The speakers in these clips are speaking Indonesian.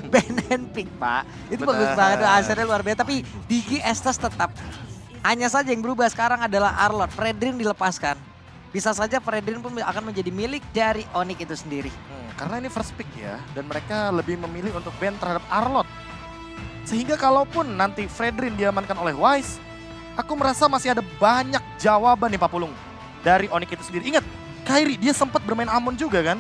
Ben and Pick, Pak. Itu Benar. bagus banget, asalnya luar biasa. Tapi Digi Estes tetap. Hanya saja yang berubah sekarang adalah Arlott. Fredrin dilepaskan. Bisa saja Fredrin pun akan menjadi milik dari Onyx itu sendiri. Karena ini first pick ya, dan mereka lebih memilih untuk ban terhadap Arlott. Sehingga kalaupun nanti Fredrin diamankan oleh Wise, aku merasa masih ada banyak jawaban nih Pak Pulung dari Onyx itu sendiri. Ingat, Kairi dia sempat bermain Amon juga kan.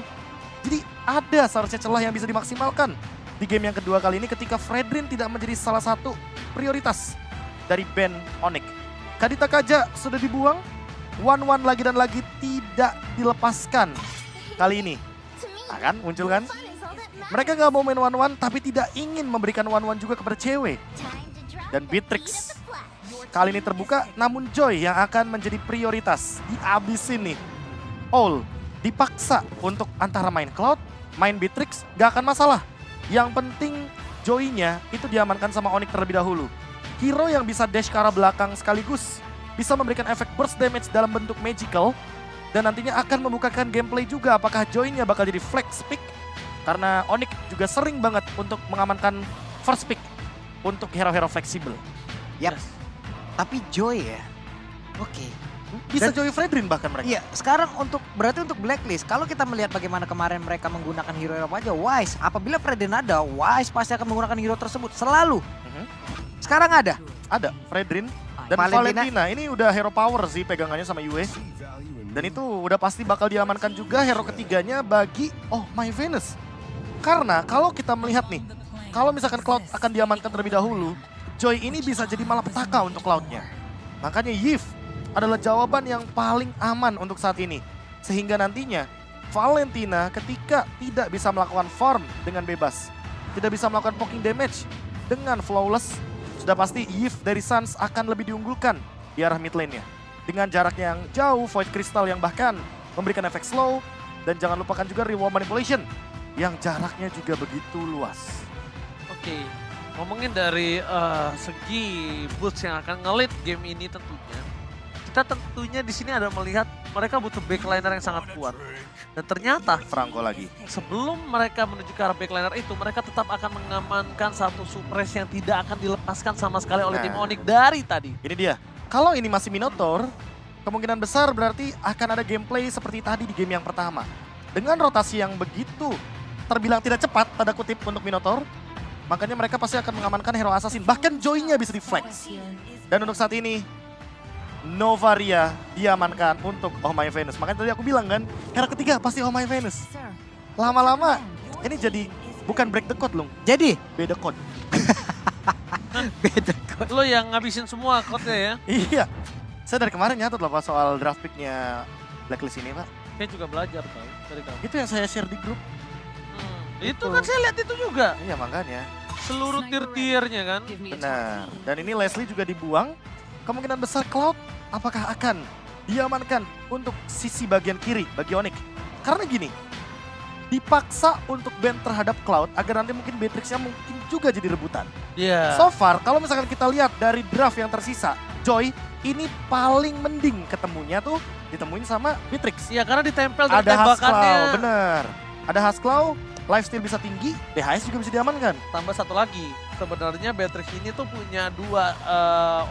Jadi ada seharusnya celah yang bisa dimaksimalkan di game yang kedua kali ini ketika Fredrin tidak menjadi salah satu prioritas dari ban Onyx. Kadita Kaja sudah dibuang, One lagi dan lagi tidak dilepaskan kali ini. Nah kan, muncul kan? Mereka nggak mau main One tapi tidak ingin memberikan One juga kepada cewek. Dan Beatrix kali ini terbuka, namun Joy yang akan menjadi prioritas. Dihabisin nih. All dipaksa untuk antara main Cloud, main Beatrix, gak akan masalah. Yang penting Joy-nya itu diamankan sama Onyx terlebih dahulu. Hero yang bisa dash ke arah belakang sekaligus bisa memberikan efek burst damage dalam bentuk magical. Dan nantinya akan membukakan gameplay juga apakah Joy-nya bakal jadi flex pick. Karena Onyx juga sering banget untuk mengamankan first pick untuk hero-hero fleksibel. Yap. Tapi Joy ya, oke. Bisa Dan- Joy Fredrin bahkan mereka. Iya, sekarang berarti untuk Blacklist, kalau kita melihat bagaimana kemarin mereka menggunakan hero apa aja, Wise, apabila Fredrin ada, Wise pasti akan menggunakan hero tersebut, selalu. Sekarang ada. Ada Fredrin dan Valentina. Valentina. Ini udah hero power sih pegangannya sama Yue. Dan itu udah pasti bakal diamankan juga hero ketiganya bagi My Venus. Karena kalau kita melihat nih, kalau misalkan Cloud akan diamankan terlebih dahulu, Joy ini bisa jadi malapetaka untuk Cloud-nya. Makanya Yves adalah jawaban yang paling aman untuk saat ini. Sehingga nantinya Valentina ketika tidak bisa melakukan farm dengan bebas, tidak bisa melakukan poking damage dengan flawless, sudah pasti Yves dari Suns akan lebih diunggulkan di arah mid lane-nya. Dengan jarak yang jauh, Void Crystal yang bahkan memberikan efek slow, dan jangan lupakan juga Reward Manipulation yang jaraknya juga begitu luas. Oke, ngomongin dari segi Boots yang akan ngelit game ini tentunya. Kita tentunya di sini ada melihat mereka butuh backliner yang sangat kuat. Dan ternyata Franco lagi. sebelum mereka menuju ke arah backliner itu, mereka tetap akan mengamankan satu suppress yang tidak akan dilepaskan sama sekali oleh tim Nah. Onyx dari tadi. Ini dia. Kalau ini masih Minotaur, kemungkinan besar berarti akan ada gameplay seperti tadi di game yang pertama. Dengan rotasi yang begitu terbilang tidak cepat, tanda kutip untuk Minotaur, makanya mereka pasti akan mengamankan hero assassin. Bahkan Joy-nya bisa di-flex. Dan untuk saat ini, Novaria diamankan untuk Oh My Venus. Makanya tadi aku bilang kan, hero ketiga pasti Oh My Venus. Lama-lama ini jadi bukan break the code, Lung. Jadi, Beda code. beda kok. Lo yang ngabisin semua code-nya ya. Iya. Saya dari kemarin nyatet loh Pak soal draft pick-nya Blacklist ini, Pak. Saya juga belajar tau dari kamu. Itu yang saya share di grup. Itu kan saya lihat itu juga. Iya makanya. Seluruh tier-tiernya kan. Benar. Dan ini Leslie juga dibuang. Kemungkinan besar Cloud apakah akan diamankan untuk sisi bagian kiri bagi Onyx. Karena gini, dipaksa untuk ban terhadap Cloud agar nanti mungkin Beatrix-nya mungkin juga jadi rebutan. Iya. So far, kalau misalkan kita lihat dari draft yang tersisa, Joy ini paling mending ketemunya tuh ditemuin sama Beatrix. Iya karena ditempel dari Ada Haskell, tembakannya. bener. Ada Haskell, lifesteal bisa tinggi, DHS juga bisa diamankan. Tambah satu lagi, sebenarnya Beatrix ini tuh punya dua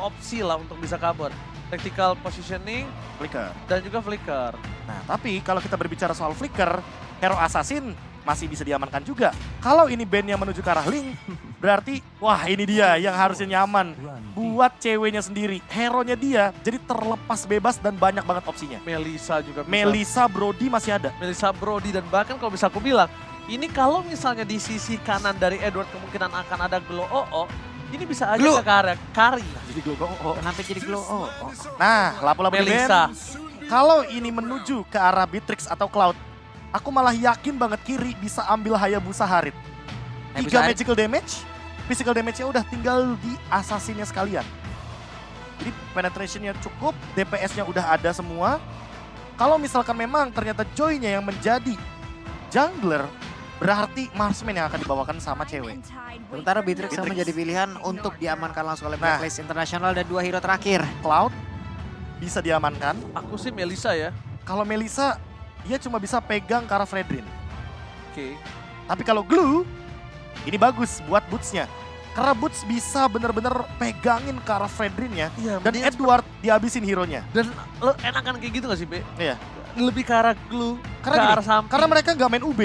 opsi lah untuk bisa cover. Tactical positioning Flicker. dan juga flicker. Nah, tapi kalau kita berbicara soal Flicker, hero assassin masih bisa diamankan juga. Kalau ini bandnya menuju ke arah Link, berarti wah ini dia yang harusnya nyaman buat ceweknya sendiri. Hero-nya dia jadi terlepas bebas dan banyak banget opsinya. Melissa juga bisa. Melissa, Brody masih ada. Melissa Brody dan bahkan kalau bisa aku bilang, ini kalau misalnya di sisi kanan dari Edward kemungkinan akan ada Glow OO, ini bisa aja Glow. ke arah Kari. Jadi Glow oh. Kenapa jadi glow? Oh. Nah, lapu-lapu di Melissa. band. Kalau ini menuju ke arah Beatrix atau Cloud, aku malah yakin banget kiri bisa ambil Hayabusa Harit. 3 Hayabusa Harit. magical damage, physical damage-nya udah tinggal di assassinnya sekalian. Jadi penetration-nya cukup, DPS-nya udah ada semua. Kalau misalkan memang ternyata Joy-nya yang menjadi jungler, berarti Marksman yang akan dibawakan sama cewek. Sementara Beatrix yang Beatrix. menjadi pilihan untuk diamankan langsung oleh Nah. Blacklist International dan 2 hero terakhir. Cloud bisa diamankan. Aku sih Melissa ya. Kalau Melissa, dia cuma bisa pegang ke arah Fredrin. Oke. Tapi kalau Glue, Ini bagus buat Boots-nya. Karena Boots bisa bener-bener pegangin ke arah Fredrin-nya. Iya, Dan Edward dihabisin hero-nya. Dan lo enakan kayak gitu gak sih, Be? Iya. Lebih ke arah glue, ke Karena arah gini, samping. karena mereka nggak main UB.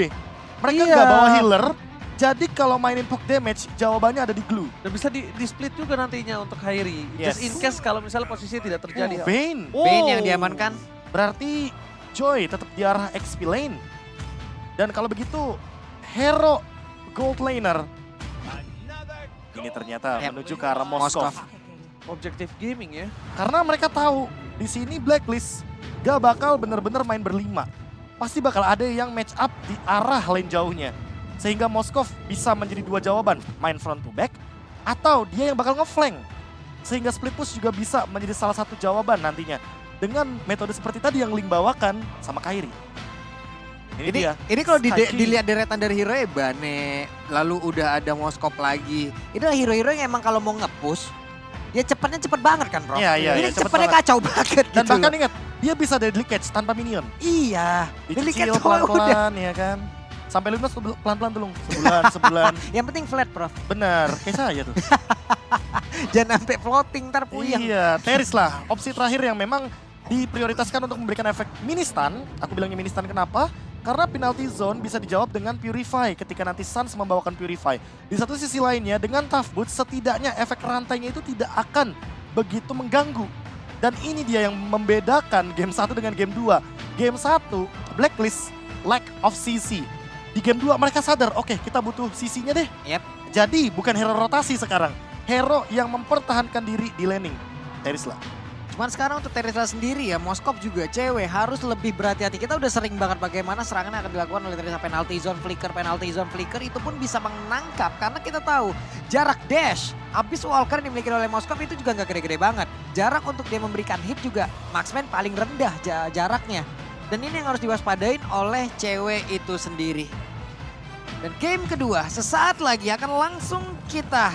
Mereka Iya. nggak bawa healer. Jadi kalau mainin poke damage, jawabannya ada di glue. Dan bisa di split juga nantinya untuk Kairi. Yes. Just in case kalau misalnya posisinya tidak terjadi. Bane. Bane yang diamankan. Berarti Joy tetap di arah XP lane. Dan kalau begitu, hero gold laner. Ini ternyata Yep. menuju ke arah Moskov. Objektif gaming ya. Karena mereka tahu di sini Blacklist gak bakal bener-bener main berlima. Pasti bakal ada yang match up di arah lane jauhnya. Sehingga Moskov bisa menjadi dua jawaban. Main front to back atau dia yang bakal ngeflank. Sehingga split push juga bisa menjadi salah satu jawaban nantinya. Dengan metode seperti tadi yang Ling bawakan sama Kairi. Ini kalau Saiki. dilihat deretan dari hero ya Bane, lalu udah ada Moskop lagi. Ini adalah hero-hero yang emang kalau mau nge-push, dia cepatnya cepet banget kan Bro? Iya, Ini cepet cepetnya banget. kacau banget Dan gitu bahkan loh. ingat, dia bisa deadly catch tanpa minion. Iya, deadly Dicicil catch udah. pelan-pelan ya kan. Sampai lunas pelan-pelan dulu. Sebulan. Yang penting flat Prof. Bener, kayak saya tuh. Jangan sampai floating ntar puyeng. Iya, Teris lah. Opsi terakhir yang memang diprioritaskan untuk memberikan efek ministan. Aku bilangnya ministan kenapa? Karena penalty zone bisa dijawab dengan Purify ketika nanti Suns membawakan Purify. Di satu sisi lainnya, dengan Tough Boots setidaknya efek rantainya itu tidak akan begitu mengganggu. Dan ini dia yang membedakan game 1 dengan game 2. Game 1, Blacklist, lack of CC. Di game 2 mereka sadar, oke kita butuh CC-nya deh. Yep. Jadi bukan hero rotasi sekarang. Hero yang mempertahankan diri di laning. Teris lah. Cuman sekarang untuk Terisla sendiri ya, Moskop juga cewek harus lebih berhati-hati. Kita udah sering banget bagaimana serangan yang akan dilakukan oleh Terisla, penalty zone flicker itu pun bisa menangkap. Karena kita tahu jarak dash, habis Walker yang dimiliki oleh Moskop itu juga nggak gede-gede banget. Jarak untuk dia memberikan hit juga marksman paling rendah jaraknya. Dan ini yang harus diwaspadain oleh cewek itu sendiri. Dan game kedua sesaat lagi akan langsung kita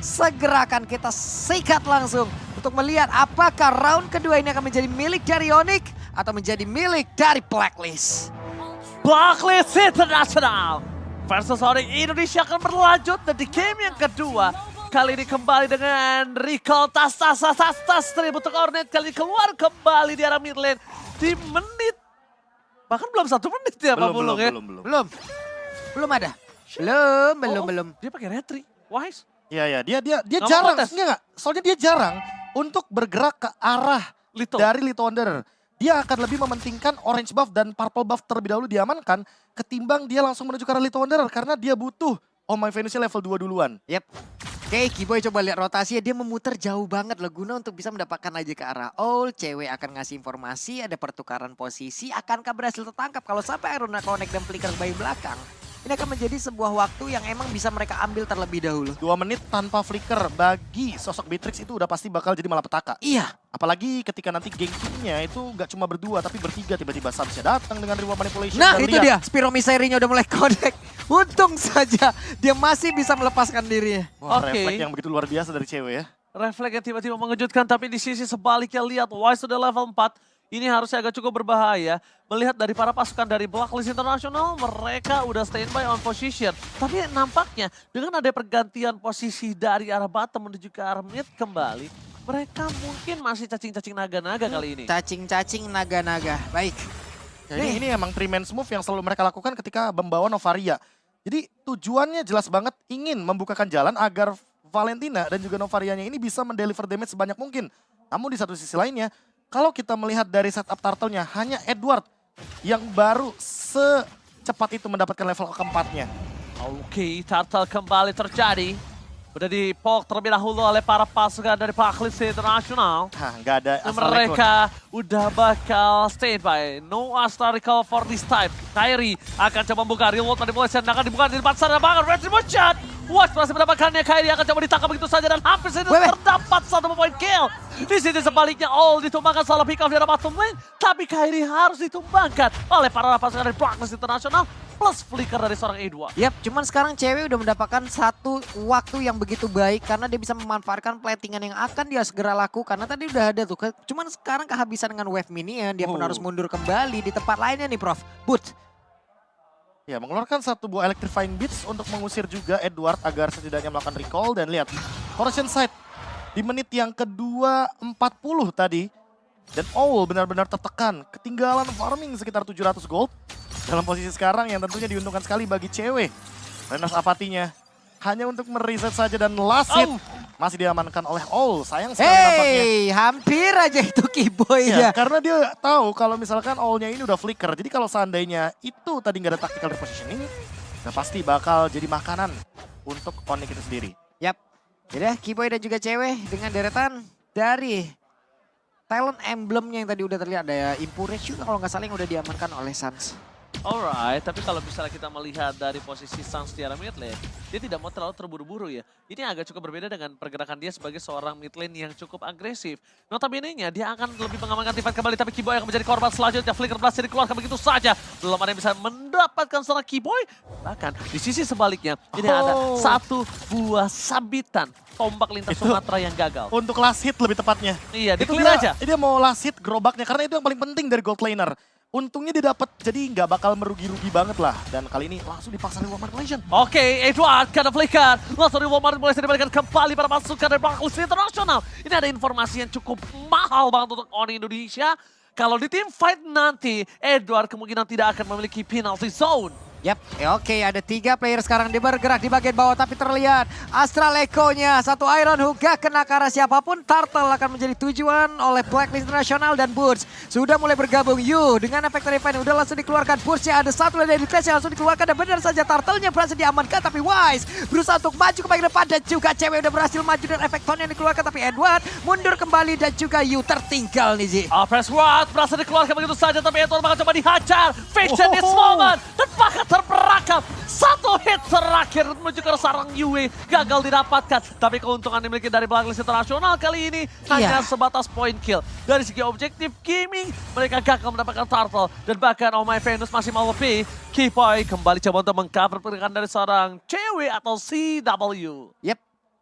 segerakan kita sikat langsung untuk melihat apakah round kedua ini akan menjadi milik dari Onyx atau menjadi milik dari Blacklist. Blacklist International versus Onyx Indonesia akan berlanjut dan di game yang kedua kali ini kembali dengan recall tas tribut untuk Hornet kali ini keluar kembali di arah mid lane di menit bahkan belum 1 menit ya Pak Bulung ya. Belum ada. Belum. Dia pakai retri. Wise. Iya, dia Nggak mau jarang, protes. enggak. Soalnya dia jarang untuk bergerak ke arah Lito. dari Lito Wanderer. Dia akan lebih mementingkan orange buff dan purple buff terlebih dahulu diamankan ketimbang dia langsung menuju ke arah Lito Wanderer karena dia butuh Oh My Venusnya level 2 duluan. Yep. Oke, Kiboy coba lihat rotasinya, dia memutar jauh banget loh guna untuk bisa mendapatkan aja ke arah Owl. Cewek akan ngasih informasi, ada pertukaran posisi, akankah berhasil tertangkap? Kalau sampai Aruna Connect dan Flicker bayi belakang, ini akan menjadi sebuah waktu yang emang bisa mereka ambil terlebih dahulu. 2 menit tanpa flicker bagi sosok Beatrix itu udah pasti bakal jadi malapetaka. Iya. Apalagi ketika nanti geng timnya itu nggak cuma berdua tapi bertiga, tiba-tiba Samsnya datang dengan reward manipulation. Nah dan itu lihat, dia, Spiro Misery-nya udah mulai connect. Untung saja dia masih bisa melepaskan dirinya. Wah, Oke. refleks yang begitu luar biasa dari cewek ya. Refleks yang tiba-tiba mengejutkan tapi di sisi sebaliknya lihat Wise sudah level 4. Ini harusnya agak cukup berbahaya. Melihat dari para pasukan dari Blacklist International, mereka udah standby on position. Tapi nampaknya dengan ada pergantian posisi dari arah bottom menuju ke arah mid kembali, mereka mungkin masih cacing-cacing naga-naga kali ini. Cacing-cacing naga-naga. Baik. Jadi ini emang 3-man move yang selalu mereka lakukan ketika membawa Novaria. Jadi tujuannya jelas banget ingin membukakan jalan agar Valentina dan juga Novarianya ini bisa mendeliver damage sebanyak mungkin. Namun di satu sisi lainnya, kalau kita melihat dari setup turtle-nya, hanya Edward yang baru secepat itu mendapatkan level keempatnya. Oke, turtle kembali terjadi. Udah dipok terlebih dahulu oleh para pasukan dari Blacklist International. Hah, nggak ada Dan asal mereka udah bakal standby. No Astra recall for this time. Kairi akan coba membuka reward manipulation. Akan dibuka di depan sana banget. Retribution. Watch masih mendapatkannya. Kairi akan coba ditangkap begitu saja. Dan hampir saja terdapat 1 point kill. Di sini sebaliknya All ditumbangkan salah pick off di arah bottom lane. Tapi Kairi harus ditumbangkan oleh para pasukan dari Blacklist International. Plus flicker dari seorang Edward. Yap, cuman sekarang cewek udah mendapatkan satu waktu yang begitu baik karena dia bisa memanfaatkan platingan yang akan dia segera lakukan. Karena tadi udah ada tuh, cuman sekarang kehabisan dengan wave minion, dia pun harus mundur kembali di tempat lainnya nih Prof. Boot. Ya, mengeluarkan satu buah Electrifying Beats untuk mengusir juga Edward agar setidaknya melakukan recall. Dan lihat, Corrosion Sight di menit yang kedua 40 tadi. Dan Owl benar-benar tertekan, ketinggalan farming sekitar 700 gold. Dalam posisi sekarang yang tentunya diuntungkan sekali bagi cewek. Renas apatinya hanya untuk mereset saja dan last hit masih diamankan oleh Owl. Sayang sekali nampaknya. Hampir aja itu Kiboy Ya, ya. karena dia tahu kalau misalkan Owl-nya ini udah flicker. Jadi kalau seandainya itu tadi nggak ada tactical repositioning, udah pasti bakal jadi makanan untuk Onyx itu sendiri. Yap. Jadi Kiboy dan juga cewek dengan deretan dari talent emblemnya yang tadi udah terlihat. Ada Impurage juga kalau nggak salah yang udah diamankan oleh Suns. Alright, tapi kalau misalnya kita melihat dari posisi Suns di area mid lane, dia tidak mau terlalu terburu-buru ya. Ini agak cukup berbeda dengan pergerakan dia sebagai seorang mid lane yang cukup agresif. Notabene-nya dia akan lebih mengamankan Tivan kembali, tapi Kiboy akan menjadi korban selanjutnya. Flicker berhasil dikeluarkan begitu saja. Belum ada yang bisa mendapatkan seorang Kiboy. Bahkan di sisi sebaliknya, ini ada satu buah sabitan tombak lintas Sumatera yang gagal. Untuk last hit lebih tepatnya. Iya, Itu di-clear aja. dia mau last hit gerobaknya karena itu yang paling penting dari gold laner. Untungnya dia dapat, jadi nggak bakal merugi-rugi banget lah. Dan kali ini langsung dipaksa reward manipulation. Oke, Edward kena flicker. Langsung reward manipulation diberikan kembali pada pasukan dari Blacklist International. Ini ada informasi yang cukup mahal banget untuk Oni Indonesia. Kalau di tim fight nanti, Edward kemungkinan tidak akan memiliki penalty zone. Yap, oke ada 3 player sekarang dia bergerak di bagian bawah tapi terlihat Astral Echo-nya. Satu Iron Hook gak kena ke arah siapapun. Turtle akan menjadi tujuan oleh Blacklist International dan Boots. Sudah mulai bergabung Yu dengan efek Refine udah langsung dikeluarkan. Boots-nya ada satu dari Clash yang langsung dikeluarkan dan benar saja Turtle-nya berhasil diamankan. Tapi Wise berusaha untuk maju ke bagian depan dan juga cewek udah berhasil maju dan efek Tone yang dikeluarkan. Tapi Edward mundur kembali dan juga Yu tertinggal nih Zi. Press Rod berhasil dikeluarkan begitu saja tapi Edward bakal coba dihajar. Fiction this moment dan bahkan terperangkap. Satu hit terakhir menuju ke sarang Yue gagal didapatkan. Tapi keuntungan dimiliki dari Blacklist International kali ini hanya sebatas point kill. Dari segi objektif gaming mereka gagal mendapatkan Turtle. Dan bahkan Oh My Venus masih mau lebih. Kiboy kembali coba untuk mengcover pergerakan dari seorang cewek atau CW. Yep.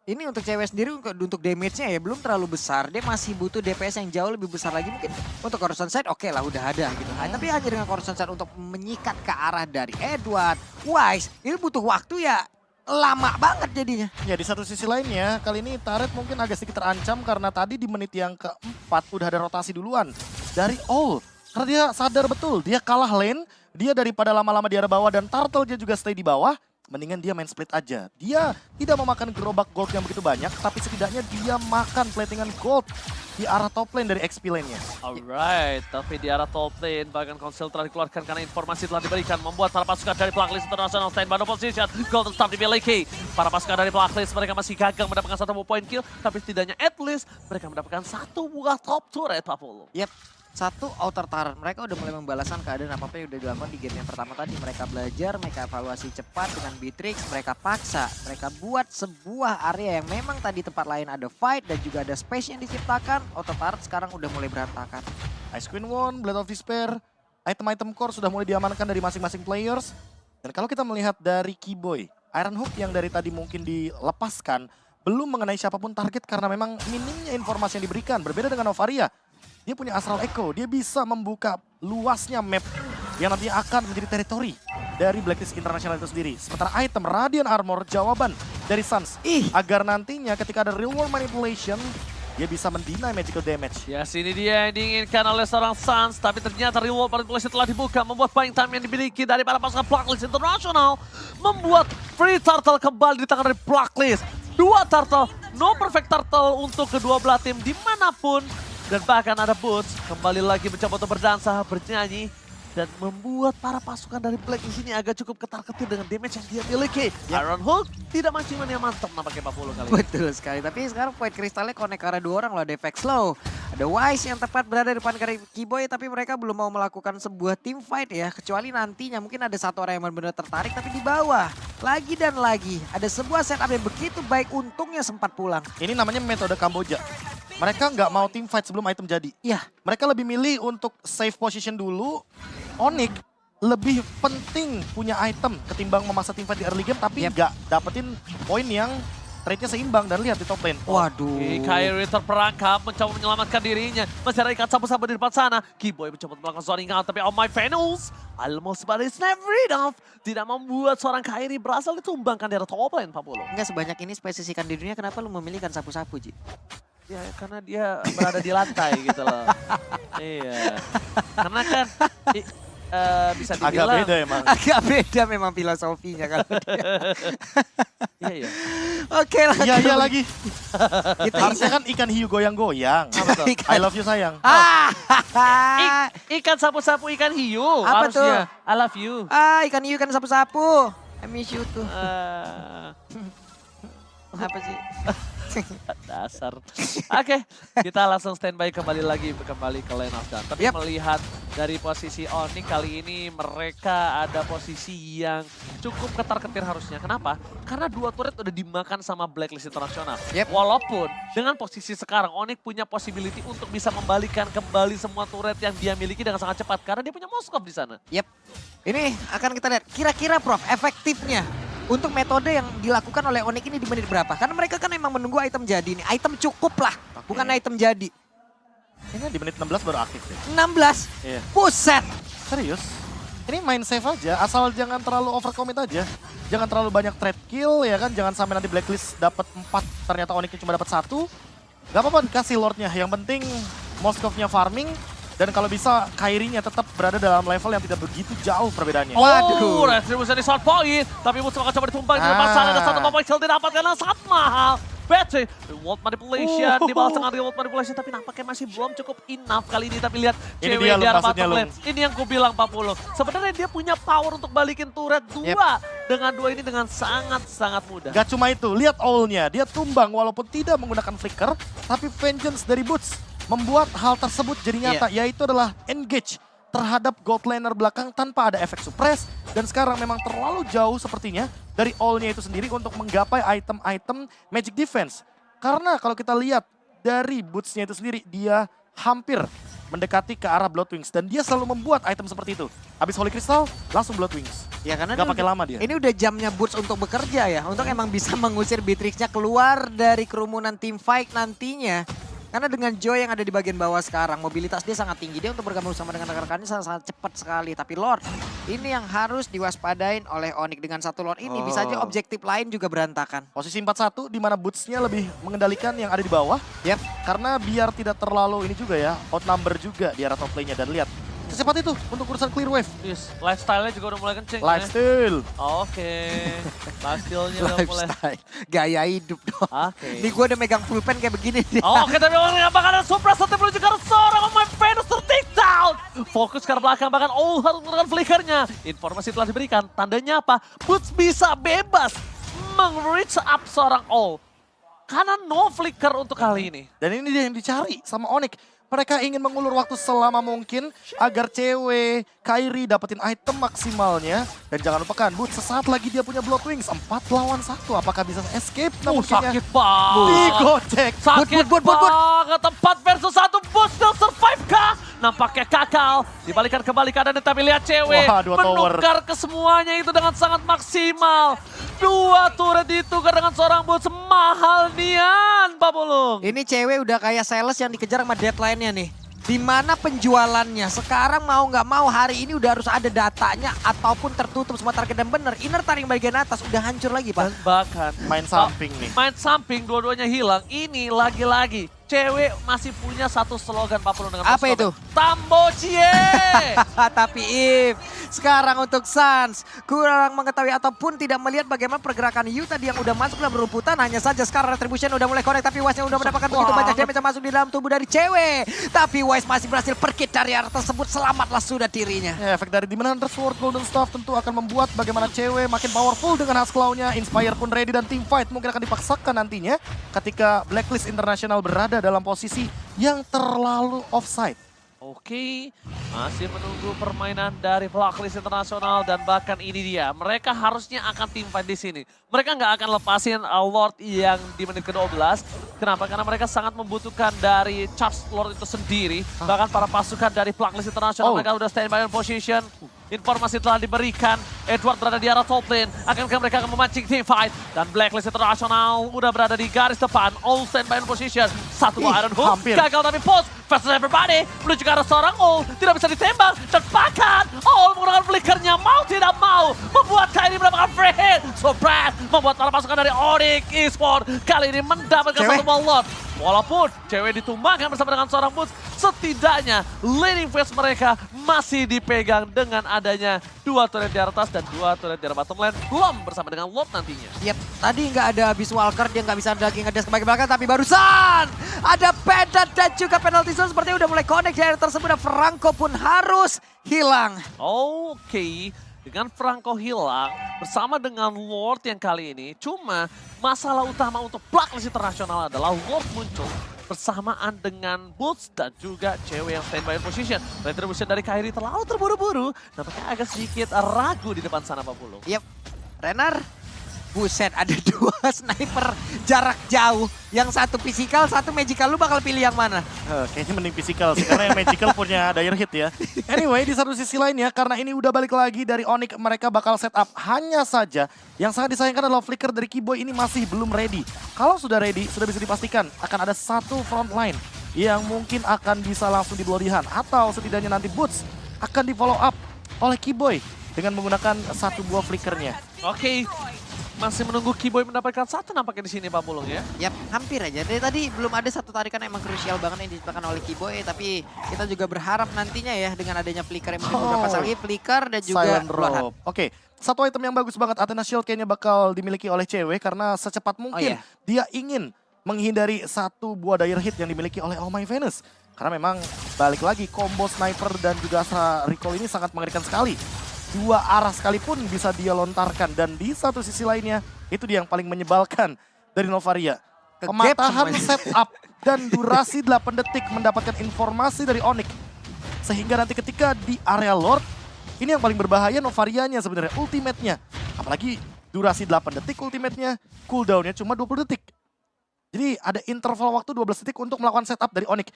Ini untuk cewek sendiri untuk damage-nya ya belum terlalu besar. Dia masih butuh DPS yang jauh lebih besar lagi. Mungkin untuk Corrosion Sight oke lah udah ada gitu. Tapi hanya dengan Corrosion Sight untuk menyikat ke arah dari Edward, Wise. Ini butuh waktu ya lama banget jadinya. Ya di satu sisi lainnya kali ini Turret mungkin agak sedikit terancam karena tadi di menit yang keempat udah ada rotasi duluan dari Owl. Karena dia sadar betul dia kalah lane. Dia daripada lama-lama di area bawah dan Turtle dia juga stay di bawah. Mendingan dia main split aja. Dia tidak memakan gerobak gold yang begitu banyak, tapi setidaknya dia makan platingan gold di arah top lane dari XP lane-nya. Alright, tapi di arah top lane bahkan konsel telah dikeluarkan karena informasi telah diberikan membuat para pasukan dari Blacklist International stand by no position. Gold tetap dimiliki. Para pasukan dari Blacklist mereka masih gagal mendapatkan satu point kill, tapi setidaknya at least mereka mendapatkan satu buah top turret Pak Polo. Yep. Satu outer turret, mereka udah mulai membalaskan keadaan apa-apa yang udah dilakukan di game yang pertama tadi. Mereka belajar, mereka evaluasi cepat dengan Beatrix, mereka paksa. Mereka buat sebuah area yang memang tadi tempat lain ada fight dan juga ada space yang diciptakan. Outer turret sekarang udah mulai berantakan. Ice Queen One, Blade of Despair, item-item core sudah mulai diamankan dari masing-masing players. Dan kalau kita melihat dari Kiboy, Iron Hook yang dari tadi mungkin dilepaskan, belum mengenai siapapun target karena memang minimnya informasi yang diberikan. Berbeda dengan Novaria. Dia punya Astral Echo, dia bisa membuka luasnya map yang nantinya akan menjadi teritori dari Blacklist International itu sendiri. Sementara item Radiant Armor, jawaban dari Suns. Agar nantinya ketika ada real world manipulation, dia bisa mendinai magical damage. Ya, sini dia yang diinginkan oleh seorang Suns, tapi ternyata reward manipulation telah dibuka, membuat buying time yang dimiliki dari para pasukan Blacklist International, membuat free turtle kembali di tangan dari Blacklist. 2 turtle, no perfect turtle untuk kedua belah tim dimanapun. Dan bahkan ada Boots kembali lagi mencoba untuk berdansa, bernyanyi. Dan membuat para pasukan dari Black di sini agak cukup ketar-ketir dengan damage yang dia miliki. Iron Hook tidak mancing yang mantap nampaknya Pak Polo kali ini. Betul sekali, tapi sekarang point kristalnya connect ke arah 2 orang loh. Ada Efek Slow, ada Wise yang tepat berada di depan Kiboy, tapi mereka belum mau melakukan sebuah team fight ya. Kecuali nantinya mungkin ada satu orang yang benar-benar tertarik, tapi di bawah. Lagi dan lagi, ada sebuah setup yang begitu baik, untungnya sempat pulang. Ini namanya metode Kamboja. Mereka nggak mau team fight sebelum item jadi. Iya. Mereka lebih milih untuk save position dulu. Onyx lebih penting punya item ketimbang memaksa team fight di early game tapi nggak dapetin poin yang trade-nya seimbang dan lihat di top lane. Waduh. Kairi terperangkap, mencoba menyelamatkan dirinya. Masih ada ikat sapu-sapu di depan sana. Keyboy mencoba melakukan zoning out, tapi oh my Venus. Almost but it's never enough. Tidak membuat seorang Kairi berhasil ditumbangkan dari top lane, Pak Polo. Enggak sebanyak ini spesies ikan di dunia, kenapa lu memilihkan sapu-sapu, Ji? Ya karena dia berada di lantai gitu loh. Iya. Karena kan bisa Agak dibilang. beda emang. Agak beda memang filosofinya kalau dia. Iya, iya. Oke lah. Iya lagi. Kita Harusnya kan ikan hiu goyang-goyang. Apa tuh? I love you sayang. Ikan sapu-sapu ikan hiu. Apa harusnya. I love you. ikan hiu kan sapu-sapu. I miss you tuh. Apa sih? Dasar. Oke, kita langsung standby kembali ke Lane of Dawn. Tapi melihat dari posisi Onyx kali ini mereka ada posisi yang cukup ketar-ketir harusnya. Kenapa? Karena dua turret udah dimakan sama Blacklist Internasional. Walaupun dengan posisi sekarang Onyx punya possibility untuk bisa membalikan kembali semua turret yang dia miliki dengan sangat cepat karena dia punya Moskov di sana. Ini akan kita lihat kira-kira Prof efektifnya untuk metode yang dilakukan oleh Onyx ini di menit berapa? Karena mereka kan memang menunggu item jadi nih. Item cukup lah, bukan item jadi. Ini di menit 16 baru aktif deh. 16? Iya. Buset! Serius? Ini main safe aja, asal jangan terlalu overcommit aja. Jangan terlalu banyak trade kill ya kan, jangan sampai nanti Blacklist dapat 4, ternyata Onyx cuma dapat 1. Gak apa-apa dikasih Lordnya, yang penting Moskovnya farming. Dan kalau bisa Kairinya tetap berada dalam level yang tidak begitu jauh perbedaannya. Waduh, retribusi di short point. Tapi musuh akan coba ditumpang di depan sana. Ada satu pemain kill didapat karena sangat mahal. Battery, reward manipulation, dibalas dengan reward manipulation. Tapi nampaknya masih belum cukup enough kali ini. Tapi lihat Ini cewek dia, di arah maksudnya, bottom lane. Ini yang ku bilang 40. Sebenarnya dia punya power untuk balikin turret 2. Dengan 2 ini dengan sangat-sangat mudah. Gak cuma itu, lihat all-nya. Dia tumbang walaupun tidak menggunakan flicker. Tapi vengeance dari Boots membuat hal tersebut jadi nyata, yaitu adalah engage terhadap gold laner belakang tanpa ada efek suppress. Dan sekarang memang terlalu jauh sepertinya dari all-nya itu sendiri untuk menggapai item-item magic defense. Karena kalau kita lihat dari boots-nya itu sendiri, dia hampir mendekati ke arah Bloodwings. Dan dia selalu membuat item seperti itu. Habis Holy Crystal, langsung Bloodwings. Ya karena gak pakai lama dia. Ini udah jamnya Boots untuk bekerja ya. Untuk emang bisa mengusir Beatrix-nya keluar dari kerumunan team fight nantinya. Karena dengan Joy yang ada di bagian bawah sekarang, mobilitas dia sangat tinggi. Dia untuk bergabung sama dengan rekan-rekannya sangat cepat sekali. Tapi Lord, ini yang harus diwaspadain oleh Onyx. Dengan satu Lord ini, bisa aja objektif lain juga berantakan. Posisi 4-1 di mana Boots-nya lebih mengendalikan yang ada di bawah. Karena biar tidak terlalu ini juga ya, outnumber juga di arah top lane-nya. Dan lihat, secepat itu untuk urusan clear wave. Yes, lifestyle-nya juga udah mulai kenceng. Lifestyle. Oke, lifestyle-nya udah mulai. Gaya hidup dong. Oke. Ini gue udah megang full pen kayak begini. Oke, tapi orang bakal ada suppress satu menuju ke seorang my Venus ter-take down. Fokus ke arah belakang, bahkan harus menggunakan flickernya. Informasi telah diberikan, tandanya apa? Boots bisa bebas meng-reach up seorang karena no flicker untuk kali ini. Dan ini dia yang dicari sama Onyx. Mereka ingin mengulur waktu selama mungkin agar cewek Kairi dapetin item maksimalnya. Dan jangan lupakan, Boots sesaat lagi dia punya Bloodwings. 4 lawan 1. Apakah bisa escape? Sakit banget. Digocek. Sakit banget. 4 versus 1. Boots still survive kah? Nampaknya kakal. Dibalikan kembali keadaan, tapi lihat cewek. Wah, 2 tower. Menukar ke semuanya itu dengan sangat maksimal. 2 turret ditukar dengan seorang Boots. Mahal nian, Pak Pulung. Ini cewek udah kayak sales yang dikejar sama deadline-nya nih. Di mana penjualannya? Sekarang mau nggak mau hari ini udah harus ada datanya ataupun tertutup semua target dan bener. Inner taring bagian atas udah hancur lagi, Pak. Dan bahkan Main samping nih. main samping dua-duanya hilang. Ini lagi-lagi cewek masih punya satu slogan Pak Pulung dengan Apa Moskov. itu? Tambocie. Tapi If, sekarang untuk Suns kurang mengetahui ataupun tidak melihat bagaimana pergerakan Yu tadi yang udah masuk dalam rumputan. Hanya saja sekarang Retribution udah mulai connect, tapi Wise-nya udah mendapatkan begitu banyak damage yang masuk di dalam tubuh dari cewek. Tapi Wise masih berhasil pergi dari area tersebut, selamatlah sudah dirinya. Ya, efek dari Demon Hunter Sword Golden Staff tentu akan membuat bagaimana cewek makin powerful dengan Husk Claw-nya. Inspire pun ready dan team fight mungkin akan dipaksakan nantinya ketika Blacklist International berada dalam posisi yang terlalu offside. Oke, masih menunggu permainan dari Blacklist Internasional dan bahkan ini dia. Mereka harusnya akan team fight di sini. Mereka nggak akan lepasin Lord yang di menit ke-12. Kenapa? Karena mereka sangat membutuhkan dari charge Lord itu sendiri. Bahkan para pasukan dari Blacklist Internasional mereka udah stand by in position. Informasi telah diberikan. Edward berada di arah top lane. Akankah mereka akan memancing team fight? Dan Blacklist International udah berada di garis depan. All stand by in position. Satu buah Iron Hook. hampir. Gagal tapi post. Versus everybody. Menuju ke arah seorang Ul. Tidak bisa ditembak. Dan bahkan Ul menggunakan flickernya. Mau tidak mau. Membuat Kairi mendapatkan free hit. So Brad membuat para pasukan dari Onyx Esports kali ini mendapatkan satu ball lot. Walaupun cewek ditumbangkan bersama dengan seorang Boots, setidaknya leading phase mereka masih dipegang dengan adanya 2 turret di atas dan 2 turret di arah bottom lane. Belum bersama dengan Lot nantinya. Yep, tadi nggak ada Abyss Walker, dia nggak bisa lagi ngedes ke belakang, tapi barusan ada Pedat dan juga penalty zone sepertinya udah mulai connect di area tersebut dan Franco pun harus hilang. Oke. Dengan Franco hilang bersama dengan Lord yang kali ini. Cuma masalah utama untuk Blacklist International adalah Lord muncul bersamaan dengan Boots dan juga cewek yang standby in position. Retribution dari Kairi terlalu terburu-buru. Nampaknya agak sedikit ragu di depan sana Pak Pulung. Yep, Renar, buset ada 2 sniper jarak jauh. Yang satu physical, satu magical, lu bakal pilih yang mana? Kayaknya mending physical sih, karena yang magical punya dire hit ya. Anyway, di satu sisi lainnya, karena ini udah balik lagi dari Onyx, mereka bakal set up. Hanya saja, yang sangat disayangkan adalah flicker dari Keyboy ini masih belum ready. Kalau sudah ready, sudah bisa dipastikan akan ada satu front line yang mungkin akan bisa langsung di bloodihan. Atau setidaknya nanti Boots akan di follow up oleh Keyboy dengan menggunakan satu buah flickernya. Oke. Masih menunggu Keyboy mendapatkan satu nampaknya di sini Pak Pulung ya. Yap, hampir aja. Dari tadi belum ada satu tarikan yang emang krusial banget yang diciptakan oleh Keyboy. Tapi kita juga berharap nantinya ya dengan adanya flicker yang mungkin beberapa kali flicker dan juga Silent Bloodhound. Rope. Oke, satu item yang bagus banget Athena Shield kayaknya bakal dimiliki oleh cewek karena secepat mungkin dia ingin menghindari satu buah dire hit yang dimiliki oleh Oh My Venus. Karena memang balik lagi combo sniper dan juga Astra recall ini sangat mengerikan sekali. 2 arah sekalipun bisa dia lontarkan dan di satu sisi lainnya itu dia yang paling menyebalkan dari Novaria. Pematahan setup dan durasi 8 detik mendapatkan informasi dari Onyx. Sehingga nanti ketika di area Lord, ini yang paling berbahaya Novarianya sebenarnya, ultimate-nya. Apalagi durasi 8 detik ultimate-nya, cooldown-nya cuma 20 detik. Jadi ada interval waktu 12 detik untuk melakukan setup dari Onyx.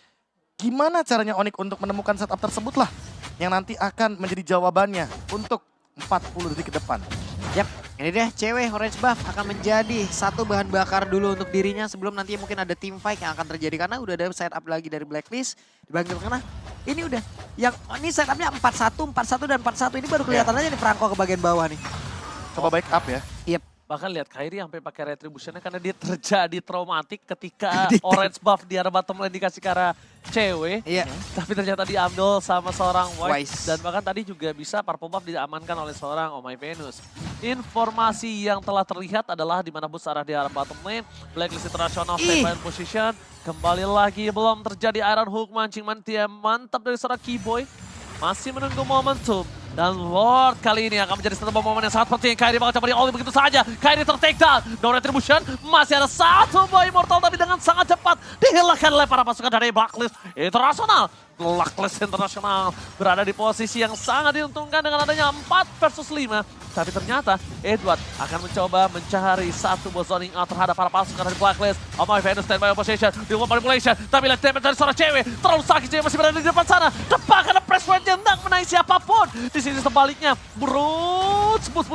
Gimana caranya Onyx untuk menemukan setup tersebut lah yang nanti akan menjadi jawabannya untuk 40 detik ke depan. Yap, ini deh cewek orange buff akan menjadi satu bahan bakar dulu untuk dirinya sebelum nanti mungkin ada team fight yang akan terjadi karena udah ada setup lagi dari Blacklist dibagi karena ini udah yang ini setupnya 4-1, 4-1 dan 4-1 ini baru kelihatan aja nih Franco ke bagian bawah nih. Coba back up ya. Yep. Bahkan lihat Kairi sampai pakai retributionnya karena dia terjadi traumatik ketika orange buff di arah bottom lane dikasih ke arah cewek. Iya. Tapi ternyata diambil sama seorang Wise. Wise. Dan bahkan tadi juga bisa purple buff diamankan oleh seorang Oh My Venus. Informasi yang telah terlihat adalah di mana bus arah di arah bottom lane. Blacklist International standby position. Kembali lagi belum terjadi Iron Hook mancing mantia mantap dari seorang Keyboy. Masih menunggu momentum. Dan Lord kali ini akan menjadi satu momen yang sangat penting. Kairi bakal coba di-all begitu saja. Kairi ter-take down. No retribution. Masih ada satu buah immortal tapi dengan sangat cepat dihilangkan oleh para pasukan dari Blacklist International. Blacklist International berada di posisi yang sangat diuntungkan dengan adanya 4 versus 5. Tapi ternyata Edward akan mencoba mencari satu buah zoning out terhadap para pasukan dari Blacklist. Oh My Venus standby position. Di luar manipulation. Tapi lihat damage dari seorang cewek. Terlalu sakit cewek masih berada di depan sana. Tepat karena press point yang tak menaik siapapun. Di sini sebaliknya. Broots. Bus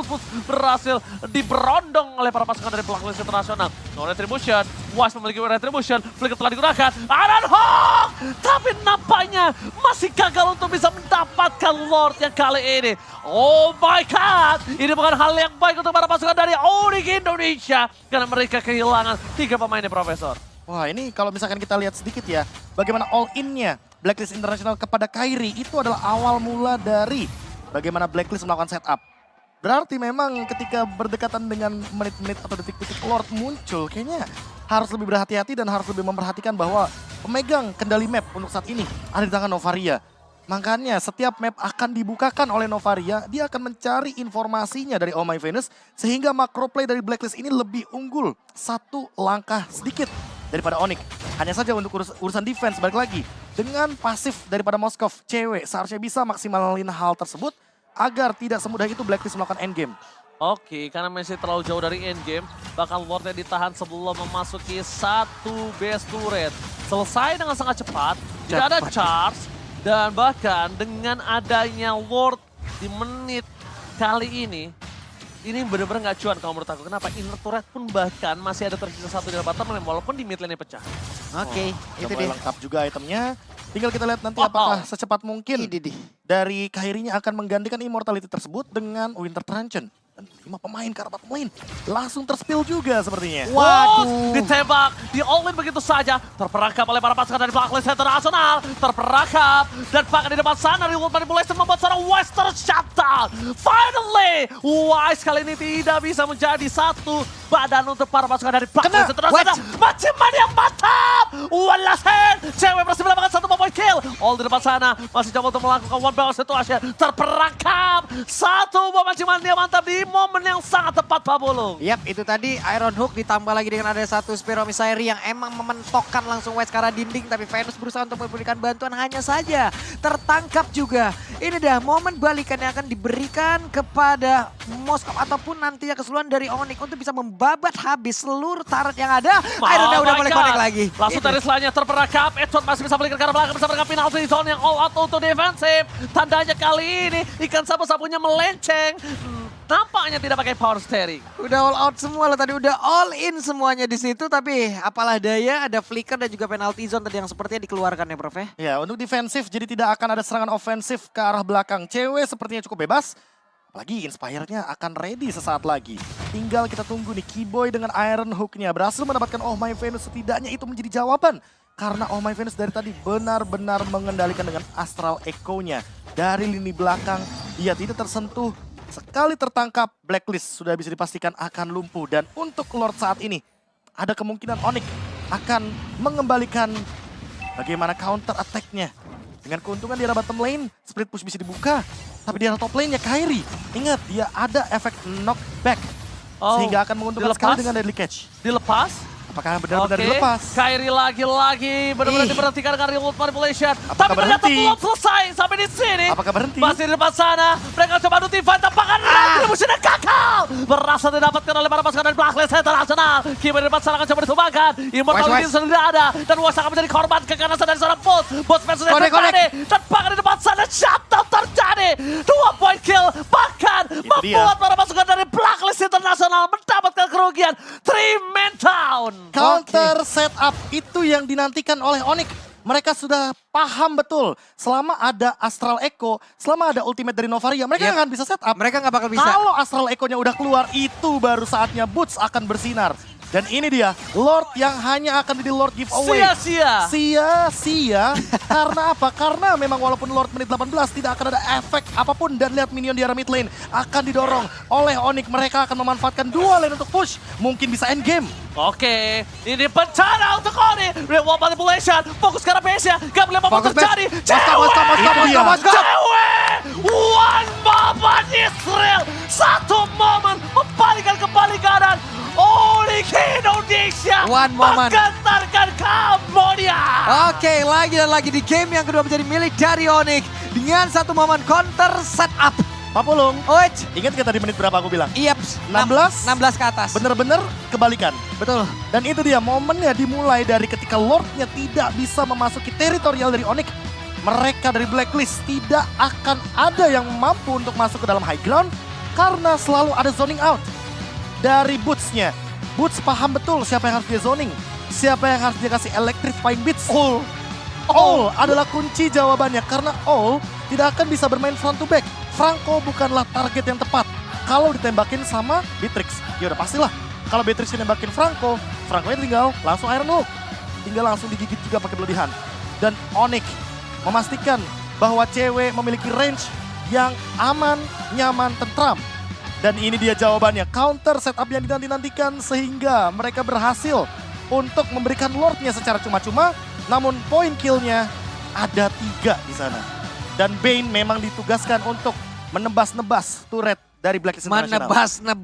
berhasil diberondong oleh para pasukan dari Blacklist International. No retribution. Was memiliki retribution. Flicker telah digunakan. Iron Hawk. Tapi nampaknya masih gagal untuk bisa mendapatkan Lord yang kali ini. Oh my God. Ini bukan hal yang baik untuk para pasukan dari Onyx Indonesia. Karena mereka kehilangan 3 pemainnya, Profesor. Wah, ini kalau misalkan kita lihat sedikit ya, bagaimana all-in-nya Blacklist International kepada Kairi itu adalah awal mula dari bagaimana Blacklist melakukan setup. Berarti memang ketika berdekatan dengan menit-menit atau detik-detik Lord muncul, kayaknya harus lebih berhati-hati dan harus lebih memperhatikan bahwa pemegang kendali map untuk saat ini ada di tangan Novaria. Makanya setiap map akan dibukakan oleh Novaria, dia akan mencari informasinya dari Oh My Venus sehingga macro play dari Blacklist ini lebih unggul satu langkah sedikit daripada Onyx. Hanya saja untuk urusan defense balik lagi dengan pasif daripada Moskov, cewek seharusnya bisa maksimalin hal tersebut agar tidak semudah itu Blacklist melakukan endgame. Oke, karena masih terlalu jauh dari endgame, bakal Lordnya ditahan sebelum memasuki satu base turret. Selesai dengan sangat cepat, tidak ada charge. Dan bahkan dengan adanya Lord di menit kali ini bener-bener nggak cuan kalau menurut aku. Kenapa? Inner turret pun bahkan masih ada tersisa satu di bottom lane walaupun di mid lane pecah. Oke, itu Udah mulai dia. lengkap juga itemnya. Tinggal kita lihat nanti apakah secepat mungkin Ini dia. dari Kairinya akan menggantikan immortality tersebut dengan Winter Truncheon. Dan 5 pemain ke arah bottom lane langsung terspill juga sepertinya. Waduh, ditembak, di all-in begitu saja. Terperangkap oleh para pasukan dari Blacklist Internasional. Terperangkap, dan bahkan di depan sana Reworld Manipulation membuat seorang Western shutdown. Finally, Wise kali ini tidak bisa menjadi satu badan untuk para pasukan dari Blacklist Internasional. Maciman yang mantap! One last hand, cewek berhasil mendapatkan satu point kill. All di depan sana, masih coba untuk melakukan one barrel situation. Terperangkap, satu bom Maciman dia mantap di momen yang sangat tepat Pak Bulung. Yap, itu tadi Iron Hook ditambah lagi dengan ada satu Spear of Misairi yang emang mementokkan langsung West ke arah dinding. Tapi Venus berusaha untuk memberikan bantuan, hanya saja tertangkap juga. Ini dah momen balikan yang akan diberikan kepada Moskov ataupun nantinya keseluruhan dari Onyx untuk bisa membabat habis seluruh turret yang ada. Iron udah mulai connect lagi. Langsung Itu. dari selanjutnya terperangkap. Edson masih bisa balik ke arah belakang, bisa menangkap penalti zone yang all out untuk defensif. Tandanya kali ini ikan sapu-sapunya melenceng. Nampaknya tidak pakai power steering. Udah all out semua lah tadi, udah all in semuanya di situ. Tapi apalah daya, ada flicker dan juga penalty zone tadi yang sepertinya dikeluarkan ya Prof ya. Ya, untuk defensif jadi tidak akan ada serangan ofensif ke arah belakang. Cewek sepertinya cukup bebas. Apalagi Inspire-nya akan ready sesaat lagi. Tinggal kita tunggu nih, Keyboy dengan Iron Hook-nya berhasil mendapatkan Oh My Venus. Setidaknya itu menjadi jawaban. Karena Oh My Venus dari tadi benar-benar mengendalikan dengan Astral Echo-nya. Dari lini belakang, dia tidak tersentuh. Sekali tertangkap, Blacklist sudah bisa dipastikan akan lumpuh. Dan untuk Lord saat ini, ada kemungkinan Onyx akan mengembalikan bagaimana counter attack-nya. Dengan keuntungan di arah bottom lane, split push bisa dibuka. Tapi di arah top lane-nya Kairi, ingat dia ada efek knockback. Sehingga akan menguntungkan sekali dengan Deadly Catch. Dilepas. Apakah benar-benar dilepas? Kairi lagi-lagi benar-benar diberhentikan dengan Reworld Manipulation. Apakah Tapi ternyata berhenti? belum selesai sampai di sini. Apakah berhenti? Masih di depan sana. Mereka coba adu divide, tampakan retribusinya gagal. Berhasil didapatkan oleh para pasukan dari Blacklist Internasional. Keyboy di depan sana akan coba ditumbangkan. Immortality Wise. sudah ada. Dan Wise akan menjadi korban keganasan dari seorang bot. Bot versus Connect. terjadi. Dan bahkan di depan sana shutdown terjadi. 2 point kill. Bahkan membuat para pasukan dari Blacklist Internasional mendapatkan kerugian 3-man down. Counter setup itu yang dinantikan oleh Onyx. Mereka sudah paham betul. Selama ada Astral Echo, selama ada ultimate dari Novaria, mereka akan bisa setup. Mereka nggak bakal bisa. Kalau Astral Echo-nya udah keluar, itu baru saatnya Boots akan bersinar. Dan ini dia, Lord yang hanya akan jadi Lord giveaway. Sia-sia. Sia-sia. Karena apa? Karena memang walaupun Lord menit 18 tidak akan ada efek apapun. Dan lihat minion di arah mid lane akan didorong oleh Onyx. Mereka akan memanfaatkan dua lane untuk push. Mungkin bisa end game. Oke, ini bencana untuk Oni. Reworld Manipulation, fokus ke arah base-nya. Gak boleh apa-apa Fokus, terjadi. Moskov. Cewek! One moment Israel. Satu momen membalikkan kembali keadaan. Oni ke Indonesia. One moment. Menggentarkan Kambodia. Oke, lagi dan lagi di game yang kedua menjadi milik dari Onyx. Dengan satu momen counter setup. Pak Pulung, Oit, ingat gak tadi menit berapa aku bilang? iya 16? 16 ke atas. Bener-bener kebalikan. Betul. Dan itu dia momennya dimulai dari ketika Lordnya tidak bisa memasuki teritorial dari Onyx. Mereka dari Blacklist tidak akan ada yang mampu untuk masuk ke dalam high ground karena selalu ada zoning out dari Boots-nya. Boots paham betul siapa yang harus dia zoning, siapa yang harus dia kasih electrifying beats. All adalah kunci jawabannya karena All tidak akan bisa bermain front to back. Franco bukanlah target yang tepat. Kalau ditembakin sama Beatrix, ya udah pastilah. Kalau Beatrix nembakin Franco, Franco-nya tinggal langsung Iron Hook. Tinggal langsung digigit juga pakai Bloody Hand. Dan Onyx memastikan bahwa cewek memiliki range yang aman, nyaman, tentram. Dan ini dia jawabannya, counter setup yang dinanti-nantikan sehingga mereka berhasil untuk memberikan Lordnya secara cuma-cuma. Namun poin killnya ada 3 di sana. Dan Bane memang ditugaskan untuk menebas-nebas turret dari Blacklist International. Menebas-nebas.